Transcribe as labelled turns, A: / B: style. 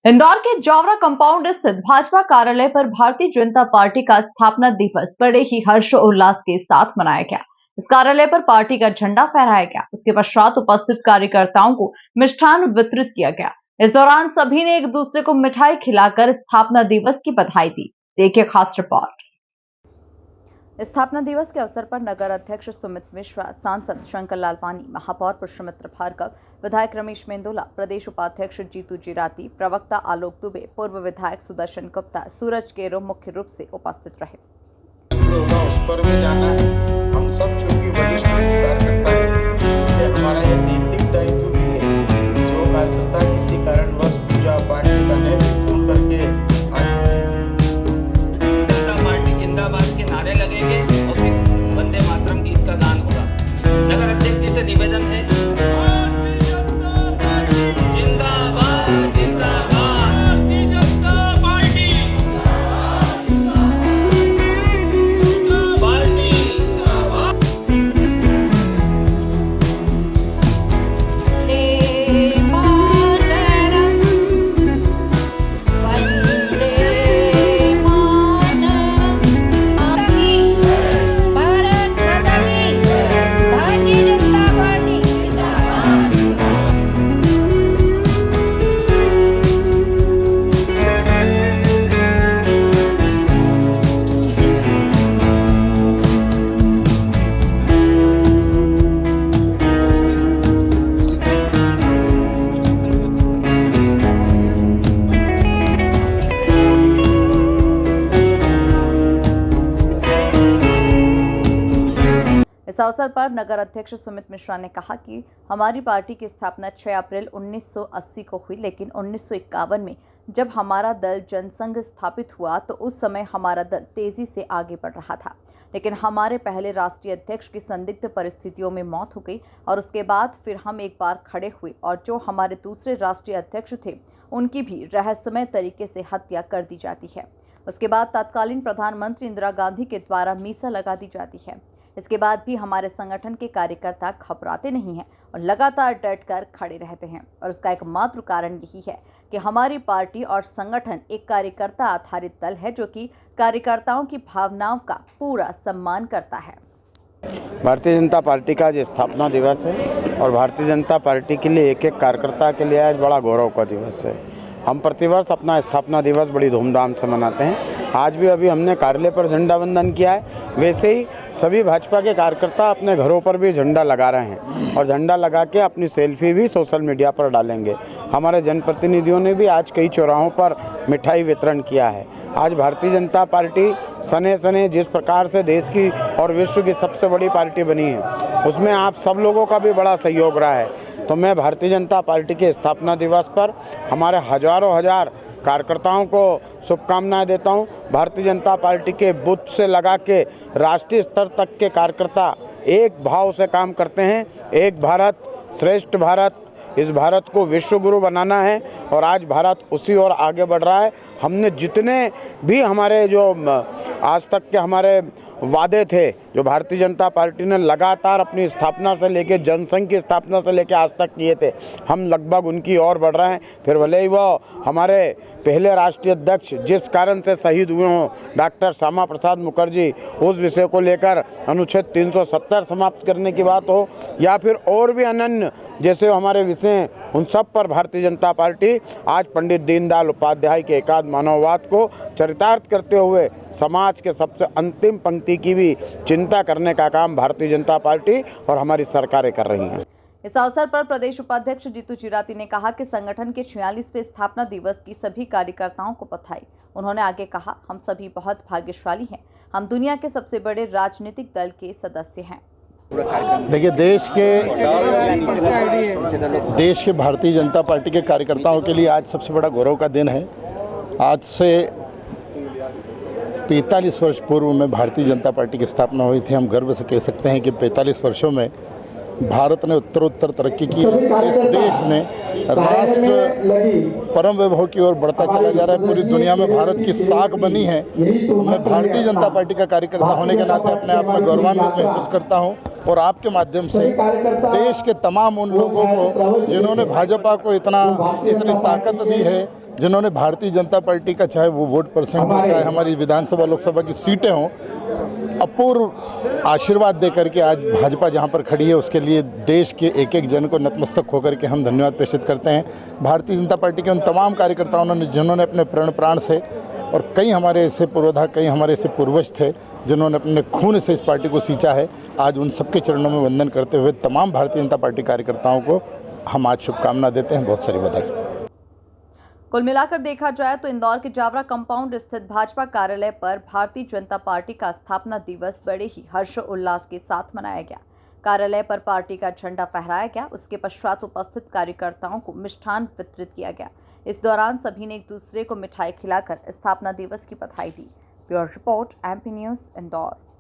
A: इंदौर के जावरा कंपाउंड स्थित भाजपा कार्यालय पर भारतीय जनता पार्टी का स्थापना दिवस बड़े ही हर्षोल्लास के साथ मनाया गया। इस कार्यालय पर पार्टी का झंडा फहराया गया। उसके पश्चात उपस्थित कार्यकर्ताओं को मिष्ठान वितरित किया गया। इस दौरान सभी ने एक दूसरे को मिठाई खिलाकर स्थापना दिवस की बधाई दी। देखिए खास रिपोर्ट।
B: स्थापना दिवस के अवसर पर नगर अध्यक्ष सुमित मिश्रा, सांसद शंकर लालवानी, महापौर पुष्पमित्र भार्गव, विधायक रमेश मेंदोला, प्रदेश उपाध्यक्ष जीतू जीराती, प्रवक्ता आलोक दुबे, पूर्व विधायक सुदर्शन गुप्ता, सूरज केरो मुख्य रूप से उपस्थित रहे।
C: उस पर भी जाना है। हम सब चूंकि वरिष्ठ कार्यकर्ता है, इसलिए हमारा ये नैतिक दायित्व भी है। जो कार्यकर्ता किसी कारणवश पूजा पाठ का नेतृत्व करके
D: जनता पार्टी जिंदाबाद के नारे लगेंगे और फिर वंदे मातरम गीत का गान होगा। नगर अध्यक्ष जी से निवेदन है,
B: इस अवसर पर नगर अध्यक्ष सुमित मिश्रा ने कहा कि हमारी पार्टी की स्थापना 6 अप्रैल 1980 को हुई, लेकिन 1951 में जब हमारा दल जनसंघ स्थापित हुआ तो उस समय हमारा दल तेजी से आगे बढ़ रहा था, लेकिन हमारे पहले राष्ट्रीय अध्यक्ष की संदिग्ध परिस्थितियों में मौत हो गई और उसके बाद फिर हम एक बार खड़े हुए और जो हमारे दूसरे राष्ट्रीय अध्यक्ष थे उनकी भी रहस्यमय तरीके से हत्या कर दी जाती है। उसके बाद तत्कालीन प्रधानमंत्री इंदिरा गांधी के द्वारा मीसा लगा दी जाती है। इसके बाद भी हमारे संगठन के कार्यकर्ता घबराते नहीं हैं और लगातार डटकर खड़े रहते हैं, और उसका एकमात्र कारण यही है कि हमारी पार्टी और संगठन एक कार्यकर्ता आधारित दल है जो कि कार्यकर्ताओं की भावनाओं का पूरा सम्मान करता है।
C: भारतीय जनता पार्टी का आज स्थापना दिवस है और भारतीय जनता पार्टी के लिए एक एक कार्यकर्ता के लिए आज बड़ा गौरव का दिवस है। हम प्रतिवर्ष अपना स्थापना दिवस बड़ी धूमधाम से मनाते हैं। आज भी अभी हमने कार्यालय पर झंडा वंदन किया है। वैसे ही सभी भाजपा के कार्यकर्ता अपने घरों पर भी झंडा लगा रहे हैं और झंडा लगा के अपनी सेल्फी भी सोशल मीडिया पर डालेंगे। हमारे जनप्रतिनिधियों ने भी आज कई चौराहों पर मिठाई वितरण किया है। आज भारतीय जनता पार्टी सने सने जिस प्रकार से देश की और विश्व की सबसे बड़ी पार्टी बनी है, उसमें आप सब लोगों का भी बड़ा सहयोग रहा है। तो मैं भारतीय जनता पार्टी के स्थापना दिवस पर हमारे हजारों हजार कार्यकर्ताओं को शुभकामनाएं देता हूं। भारतीय जनता पार्टी के बूथ से लगा के राष्ट्रीय स्तर तक के कार्यकर्ता एक भाव से काम करते हैं। एक भारत श्रेष्ठ भारत, इस भारत को विश्व गुरु बनाना है और आज भारत उसी ओर आगे बढ़ रहा है। हमने जितने भी हमारे जो आज तक के हमारे वादे थे, जो भारतीय जनता पार्टी ने लगातार अपनी स्थापना से लेकर जनसंघ की स्थापना से लेकर आज तक किए थे, हम लगभग उनकी ओर बढ़ रहे हैं। फिर भले ही वो हमारे पहले राष्ट्रीय अध्यक्ष जिस कारण से शहीद हुए हों, डॉक्टर श्यामा प्रसाद मुखर्जी, उस विषय को लेकर अनुच्छेद 370 समाप्त करने की बात हो या फिर और भी अनन्य जैसे हमारे विषय, उन सब पर भारतीय जनता पार्टी आज पंडित दीनदयाल उपाध्याय के एकात्म मानववाद को चरितार्थ करते हुए समाज के सबसे अंतिम पंक्ति की भी चिंता करने का काम भारतीय जनता पार्टी और हमारी सरकारें कर रही हैं।
B: इस अवसर पर प्रदेश उपाध्यक्ष जीतू जीराती ने कहा कि संगठन के 46वें स्थापना दिवस की सभी कार्यकर्ताओं को बधाई। उन्होंने आगे कहा, हम सभी बहुत भाग्यशाली हैं, हम दुनिया के सबसे बड़े राजनीतिक दल के सदस्य हैं।
E: देखिए, देश के भारतीय जनता पार्टी के कार्यकर्ताओं के लिए आज सबसे बड़ा गौरव का दिन है। आज से 45 वर्ष पूर्व में भारतीय जनता पार्टी की स्थापना हुई थी। हम गर्व से कह सकते हैं कि 45 वर्षों में भारत ने उत्तरोत्तर तरक्की की। इस देश ने राष्ट्र परम वैभव की ओर बढ़ता चला जा रहा है। पूरी दुनिया में भारत की साख बनी है। मैं भारतीय जनता पार्टी का कार्यकर्ता होने के नाते अपने आप में गौरवान्वित महसूस करता हूं और आपके माध्यम से देश के तमाम उन लोगों को जिन्होंने भाजपा को इतनी ताकत दी है, जिन्होंने भारतीय जनता पार्टी का, चाहे वो वोट परसेंट हो, चाहे हमारी विधानसभा लोकसभा की सीटें हों, अपूर्व आशीर्वाद दे करके आज भाजपा जहां पर खड़ी है उसके लिए देश के एक एक जन को नतमस्तक होकर के हम धन्यवाद प्रेषित करते हैं। भारतीय जनता पार्टी के उन तमाम कार्यकर्ताओं ने जिन्होंने अपने प्राण से, और कई हमारे ऐसे पुरोधा, कई हमारे ऐसे पूर्वज थे जिन्होंने अपने खून से इस पार्टी को सींचा है, आज उन सबके चरणों में वंदन करते हुए तमाम भारतीय जनता पार्टी कार्यकर्ताओं को हम आज शुभकामना देते हैं। बहुत सारी बधाई।
B: कुल मिलाकर देखा जाए तो इंदौर के जावरा कंपाउंड स्थित भाजपा कार्यालय पर भारतीय जनता पार्टी का स्थापना दिवस बड़े ही हर्षोल्लास के साथ मनाया गया। कार्यालय पर पार्टी का झंडा फहराया गया। उसके पश्चात उपस्थित कार्यकर्ताओं को मिष्ठान वितरित किया गया। इस दौरान सभी ने एक दूसरे को मिठाई खिलाकर स्थापना दिवस की बधाई दी। Bureau report, MP news, Indore.